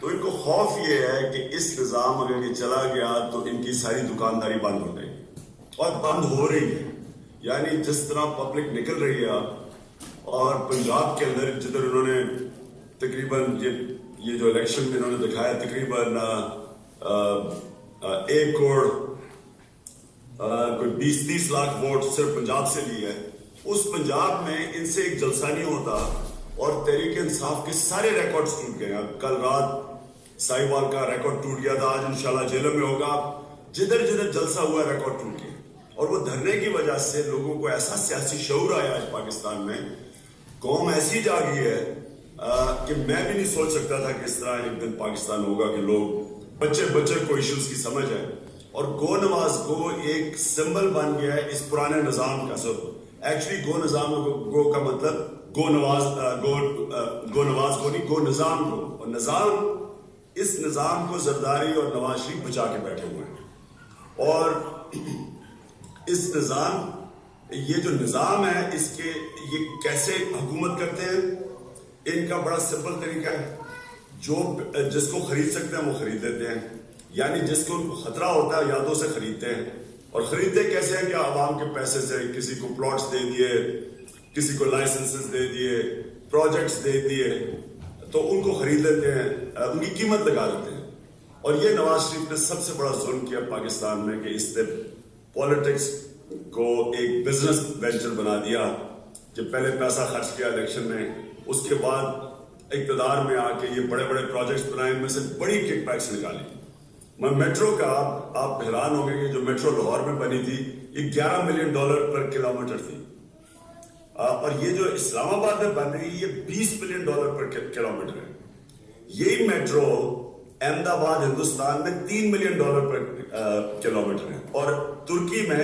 تو ان کو خوف یہ ہے کہ اس نظام اگر یہ چلا گیا تو ان کی ساری دکانداری بند ہو جائے گی، اور بند ہو رہی ہے. یعنی جس طرح پبلک نکل رہی ہے اور پنجاب کے اندر جدھر انہوں نے تقریباً یہ جو الیکشن میں انہوں نے دکھایا تقریباً 1 کروڑ کوئی 20-30 لاکھ ووٹ صرف پنجاب سے لی ہے. اس پنجاب میں ان سے ایک جلسہ نہیں ہوتا اور تحریک انصاف کے سارے ریکارڈز ٹوٹ گئے. اب کل رات ساہیوال کا ریکارڈ ٹوٹ گیا تھا، آج انشاءاللہ جیلوں میں ہوگا. جدھر جدھر جلسہ ہوا ریکارڈ ٹوٹ گیا، اور وہ دھرنے کی وجہ سے لوگوں کو ایسا سیاسی شعور آیا ہے پاکستان میں. قوم ایسی جاگی ہے کہ میں بھی نہیں سوچ سکتا تھا کہ اس طرح ایک دن پاکستان ہوگا کہ لوگ بچے کو ایشوز کی سمجھ ہے. اور گو نواز گو ایک سمبل بن گیا ہے اس پرانے نظام کا. ایکچولی گو نظام گو کا مطلب گو نواز کو نہیں، گو نظام کو. اور نظام، اس نظام کو زرداری اور نواز شریف بچا کے بیٹھے ہوئے ہیں. اور اس نظام، یہ جو نظام ہے اس کے یہ کیسے حکومت کرتے ہیں، ان کا بڑا سمپل طریقہ ہے. جس کو خرید سکتے ہیں وہ خرید لیتے ہیں. یعنی جس کو خطرہ ہوتا ہے یادوں سے خریدتے ہیں. اور خریدتے کیسے ہیں کہ عوام کے پیسے سے کسی کو پلاٹس دے دیے، کسی کو لائسنسز دے دیے، پروجیکٹس دے دیے، تو ان کو خرید لیتے ہیں، ان کی قیمت لگا دیتے ہیں. اور یہ نواز شریف نے سب سے بڑا ظلم کیا پاکستان میں کہ اس نے پالیٹکس کو ایک بزنس وینچر بنا دیا کہ پہلے پیسہ خرچ کیا الیکشن میں، اس کے بعد اقتدار میں آ کے یہ بڑے بڑے پروجیکٹس بنائے، ان میں سے بڑی کک بیکس نکالی. میں میٹرو کا آپ حیران ہو گئے کہ جو میٹرو لاہور میں بنی تھی یہ $11 ملین پر کلومیٹر تھی. اور یہ جو اسلام آباد میں بن رہی ہے یہ $20 ملین پر کلومیٹر ہے. یہی میٹرو احمد آباد ہندوستان میں $3 ملین پر کلومیٹر ہے، اور ترکی میں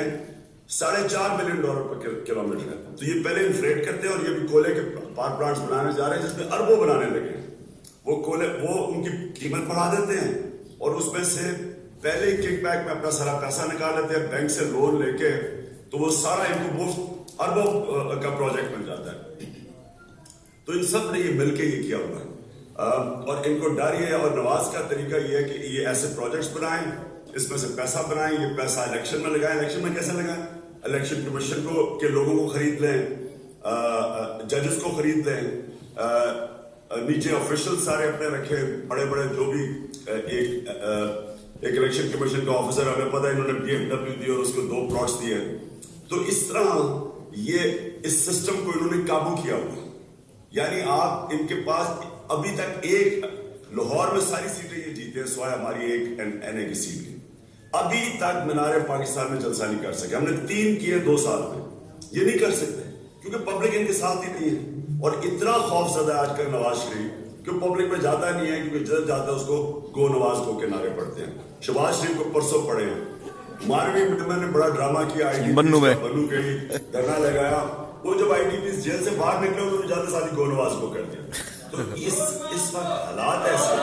$4.5 ملین پر کلومیٹر ہے. تو یہ پہلے انفلیٹ کرتے ہیں اور یہ بھی کولے کے پاور پلانٹس بنانے جا رہے ہیں جس میں اربوں بنانے لگے ہیں. وہ ان کی قیمت بڑھا دیتے ہیں اور اس میں سے پہلے کک بیک میں اپنا سارا پیسہ نکال لیتے ہیں بینک سے لون لے کے، تو وہ سارا ان کو مفت اربوں کا پروجیکٹ بن جاتا ہے. تو ان سب نے یہ مل کے یہ کیا ہوا ہے. اور ان کو ڈر یہ ہے، اور نواز کا طریقہ یہ ہے کہ یہ ایسے پروجیکٹس بنائیں، اس میں سے پیسہ بنائیں، یہ پیسہ الیکشن میں لگائیں. الیکشن میں کیسے لگائیں؟ الیکشن کمیشن کے لوگوں کو خرید لیں، ججز کو خرید لیں، نیچے آفیشل سارے اپنے رکھے بڑے بڑے، جو بھی ایک الیکشن کمیشن کا آفیسر، ہمیں پتہ ہے انہوں نے BMW دی اور اس کو 2 پلاٹس دیے. تو اس طرح یہ اس سسٹم کو انہوں نے قابو کیا ہوا. یعنی آپ ان کے پاس ابھی تک ایک لاہور میں ساری سیٹیں یہ جیتے ہیں سوائے ہماری ایک NA کی سیٹ کی. ابھی تک مینار پاکستان میں جلسہ نہیں کر سکے. ہم نے 3 کیے 2 سال میں، یہ نہیں کر سکتے کیونکہ پبلک ان کے ساتھ ہی نہیں ہے. اور اتنا خوف زدہ ہے آج کل نواز شریف کہ پبلک میں جاتا نہیں ہے، کیونکہ جب جاتا ہے اس کو گو نواز کو کے نعرے پڑتے ہیں. شہباز شریف کو پرسوں پڑے ہیں. ماروی میں نے بڑا ڈرامہ کیا، بنو کے لیے دھرنا لگایا. وہ جب IDPs جیل سے باہر نکلے انہوں نے جاتے ساتھ گو نواز کو کر دیا. تو اس وقت حالات ایسے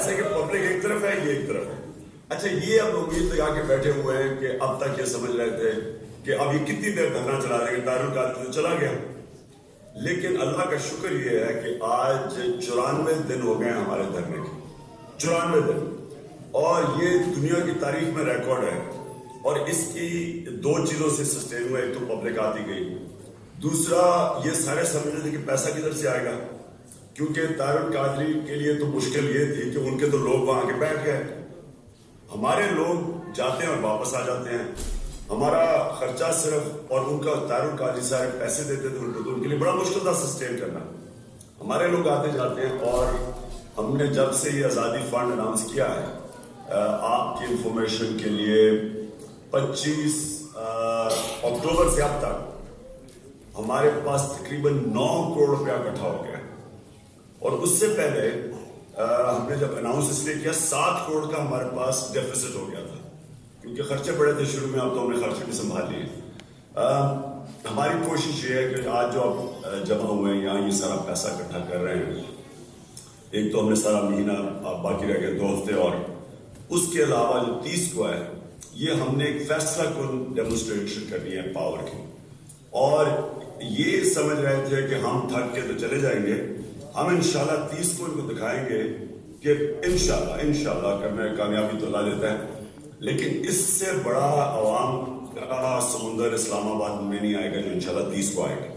کہ پبلک ایک طرف ہے، یہ ایک طرف ہے. اچھا، یہ اب امید لگا کے بیٹھے ہوئے ہیں کہ اب تک یہ سمجھ رہے تھے کہ اب یہ کتنی دیر دھرنا چلا دیں گے، دارالقادری تو چلا گیا. لیکن اللہ کا شکر یہ ہے کہ آج 94 دن ہو گئے ہمارے دھرنے کے، 94 دن. اور یہ دنیا کی تاریخ میں ریکارڈ ہے. اور اس کی 2 چیزوں سے سسٹین ہوا. ایک تو پبلک آتی گئی، دوسرا یہ سارے سمجھ رہے تھے کہ پیسہ کدھر سے آئے گا، کیونکہ دارالقادری کے لیے تو مشکل یہ تھی کہ ان کے تو لوگ وہاں کے بیٹھ گئے. ہمارے لوگ جاتے ہیں اور واپس آ جاتے ہیں. ہمارا خرچہ صرف، اور ان کا دارالقادری سارے پیسے دیتے تھے ان کو، تو ان کے لیے بڑا مشکل تھا سسٹین کرنا. ہمارے لوگ آتے جاتے ہیں. اور ہم نے جب سے یہ آزادی فنڈ اناؤنس کیا ہے، آپ کی انفارمیشن کے لیے 25 اکتوبر سے اب تک ہمارے پاس تقریباً 9 کروڑ روپیہ اکٹھا ہو گیا. اور اس سے پہلے ہم نے جب اناؤنس اس لیے کیا 7 کروڑ کا ہمارے پاس ڈیفیسٹ ہو گیا تھا، کیونکہ خرچے بڑے تھے شروع میں. اب تو ہم نے خرچے بھی سنبھال لیے. ہماری کوشش یہ ہے کہ آج جو آپ جمع ہوئے ہیں یہاں، یہ سارا پیسہ اکٹھا کر رہے ہیں. ایک تو ہم نے سارا مہینہ باقی رہ گئے 2 ہفتے، اور اس کے علاوہ جو 30 کو ہے یہ ہم نے ایک فیصلہ کن ڈیمونسٹریشن کرنی ہے پاور کی. اور یہ سمجھ رہے تھے کہ ہم تھک کے تو چلے جائیں گے. ہم انشاءاللہ 30 کو ان کو دکھائیں گے کہ انشاءاللہ کرنے کامیابی تو اللہ دیتا ہے, لیکن اس سے بڑا عوام کا سمندر اسلام آباد میں نہیں آئے گا جو انشاءاللہ 30 کو آئے گا.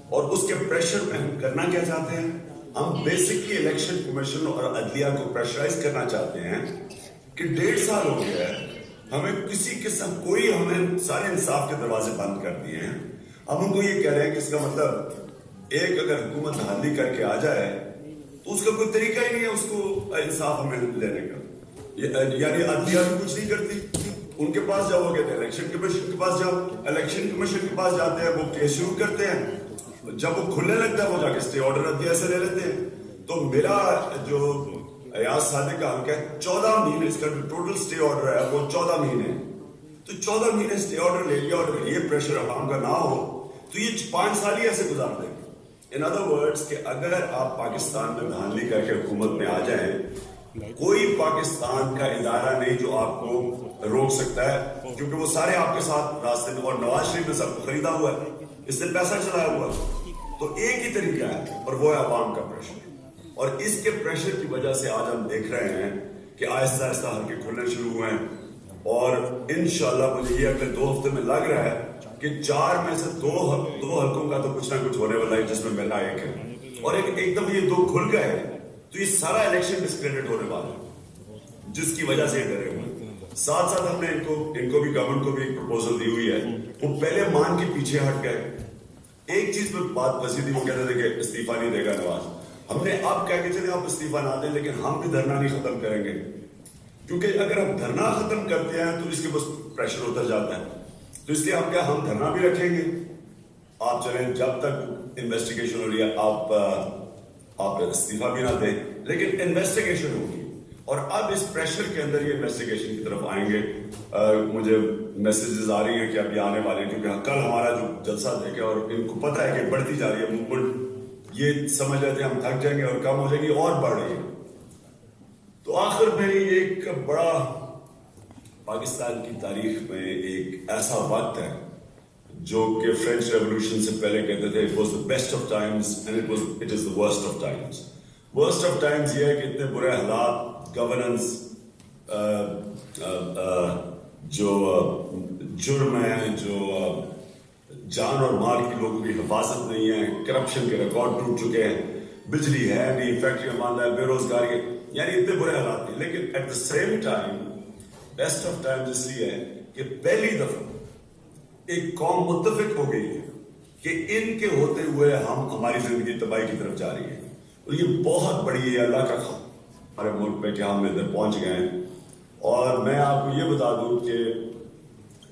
اور اس کے پریشر میں ہم کرنا کیا چاہتے ہیں, ہم بیسکلی الیکشن کمیشن اور عدلیہ کو پریشرائز کرنا چاہتے ہیں کہ 1.5 سال ہو گیا ہے, ہمیں کسی قسم کوئی ہمیں سارے انصاف کے دروازے بند کر دیے ہیں. ہم ان کو یہ کہہ رہے ہیں کہ اس کا مطلب ایک اگر حکومت دھاندلی کر کے آ جائے تو اس کا کوئی طریقہ ہی نہیں ہے اس کو انصاف ہمیں لینے کا. یعنی عدلیہ بھی کچھ نہیں کرتی, ان کے پاس جاؤ وہ کہتے ہیں الیکشن کمیشن کے پاس جاؤ, الیکشن کمیشن کے پاس جاتے ہیں وہ کیس شروع کرتے ہیں, جب وہ کھلنے لگتا ہے وہ جا کے اسٹے آرڈر عدلیہ سے لے لیتے ہیں. تو میرا جو ایاز صادق کا حق ہے 14 مہینے, اس کا جو ٹوٹل اسٹے آرڈر ہے وہ 14 مہینے, تو 14 مہینے اسٹے آرڈر لے لیا اور یہ پریشر عوام کا نہ ہو تو یہ 5 سال ہی ایسے گزار دیں گے. ان ادر ورڈز کہ اگر آپ پاکستان میں دھاندلی کر کے حکومت میں آ جائیں, کوئی پاکستان کا ادارہ نہیں جو آپ کو روک سکتا ہے, کیونکہ وہ سارے آپ کے ساتھ راستے میں, اور نواز شریف نے سب کو خریدا ہوا ہے, اس نے پیسہ چلایا ہوا ہے. تو ایک ہی طریقہ ہے اور وہ ہے عوام کا پریشر, اور اس کے پریشر کی وجہ سے آج ہم دیکھ رہے ہیں کہ آہستہ آہستہ حلقے کھلنے شروع ہوئے ہیں. اور انشاءاللہ مجھے یہ اگلے 2 ہفتے میں لگ رہا ہے کہ 4 میں سے 2 حلقوں کا تو کچھ نہ کچھ ہونے والا ہے جس میں میرا ایک ہے, اور ایک دم یہ 2 کھل گئے تو یہ سارا الیکشن ڈسکریڈٹ ہونے والا ہے, جس کی وجہ سے یہ ڈرے ہوئے. ساتھ ساتھ ہم نے ان کو بھی گورنمنٹ کو بھی ایک پروپوزل دی ہوئی ہے. وہ پہلے مان کے پیچھے ہٹ گئے, ایک چیز پہ بات بسی تھی, وہ کہتے تھے کہ استعفیٰ نہیں دے گا نواز. ہم نے اب کہہ کے چلے آپ استعفیٰ نہ دیں, لیکن ہم بھی دھرنا نہیں ختم کریں گے, کیونکہ اگر ہم دھرنا ختم کرتے ہیں تو اس کے بس پریشر اتر جاتا ہے. تو اس لیے ہم دھرنا بھی رکھیں گے, آپ چلیں جب تک انویسٹیگیشن ہو رہی ہے, آپ استعفیٰ بھی نہ دیں, لیکن انویسٹیگیشن ہوگی. اور اب اس پریشر کے اندر یہ انویسٹیگیشن کی طرف آئیں گے. مجھے میسیجز آ رہی ہیں کہ ابھی آنے والے ہیں, کیونکہ کل ہمارا جو جلسہ دیکھے اور ان کو پتہ ہے کہ بڑھتی جا رہی ہے موومنٹ, یہ سمجھ رہے تھے ہم تھک جائیں گے اور کم ہو جائیں گے, اور بڑھ رہی ہے. تو آخر میں یہ ایک بڑا پاکستان کی تاریخ میں ایک ایسا وقت ہے جو کہ فرینچ ریولوشن سے پہلے کہتے تھے it was the best of times and it is the worst of times. worst of times یہ ہے کہ اتنے برے حالات, گورننس, جو جرم ہے, جو جان اور مال کی لوگوں کی حفاظت نہیں ہے, کرپشن کے ریکارڈ ٹوٹ چکے ہیں, بجلی ہے نہیں, فیکٹریاں بند ہے, بے روزگاری, یعنی اتنے برے حالات نہیں. لیکن at the same time best of time اس لیے ہے کہ پہلی دفعہ ایک قوم متفق ہو گئی ہے کہ ان کے ہوتے ہوئے ہماری زندگی تباہی کی طرف جا رہی ہے. اور یہ بہت بڑی ہے اللہ کا ہمارے ملک پہ کہ ہم ادھر پہنچ گئے ہیں. اور میں آپ کو یہ بتا دوں کہ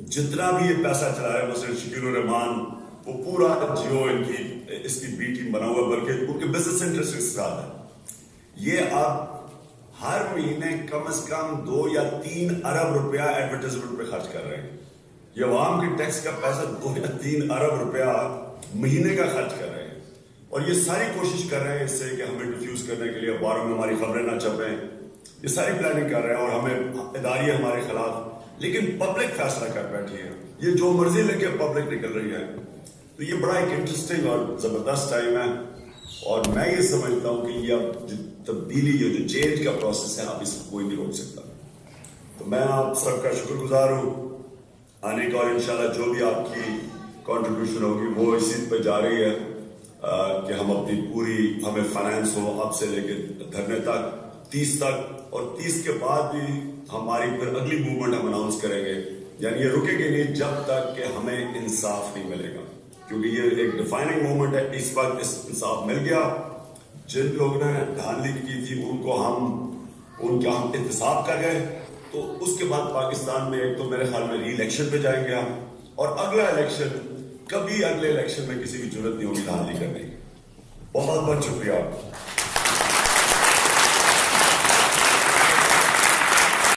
جتنا بھی یہ پیسہ چلا رہا ہے, مثلا شکیل الرحمان, وہ پورا جیو ان کی اس کی بی ٹیم بنا ہوا, بلکہ ان کے بزنس انٹرسٹ کے ساتھ ہے. یہ آپ ہر مہینے کم از کم 2 یا 3 ارب روپیہ ایڈورٹائزمنٹ پہ خرچ کر رہے ہیں. یہ عوام کے ٹیکس کا پیسہ 2 یا 3 ارب روپیہ مہینے کا خرچ کر رہے ہیں. اور یہ ساری کوشش کر رہے ہیں اس سے کہ ہمیں ڈیفیوز کرنے کے لیے اخباروں میں ہماری خبریں نہ چھپیں, یہ ساری پلاننگ کر رہے ہیں, اور ہمیں اداریاں ہمارے خلاف, لیکن پبلک فیصلہ کر بیٹھی ہے. یہ جو مرضی لے کے پبلک نکل رہی ہے. تو یہ بڑا ایک انٹرسٹنگ اور زبردست ٹائم ہے, اور میں یہ سمجھتا ہوں کہ یہ اب جو تبدیلی, یہ جو چینج کا پروسیس ہے, اب اس کو کوئی نہیں روک سکتا. تو میں آپ سب کا شکر گزار ہوں آنے کا, اور انشاءاللہ جو بھی آپ کی کنٹریبیوشن ہوگی وہ اسی پہ جا رہی ہے کہ ہم اپنی پوری, ہمیں فائنانس ہو اب سے لے کے دھرنے تک 30 تک, اور 30 کے بعد بھی ہماری پھر اگلی موومنٹ ہم اناؤنس کریں گے. یعنی یہ رکے گی نہیں جب تک کہ ہمیں انصاف نہیں ملے گا, کیونکہ یہ ایک ڈیفائننگ موومنٹ ہے. اس وقت اس انصاف مل گیا, جن لوگوں نے دھاندلی کی تھی ان کا ہم احتساب کر گئے, تو اس کے بعد پاکستان میں ایک تو میرے خیال میں ری الیکشن پہ جائیں گے ہم, اور اگلا الیکشن کبھی اگلے الیکشن میں کسی کی ضرورت نہیں ہوگی دھاندلی کرنے کی. بہت بہت شکریہ آپ.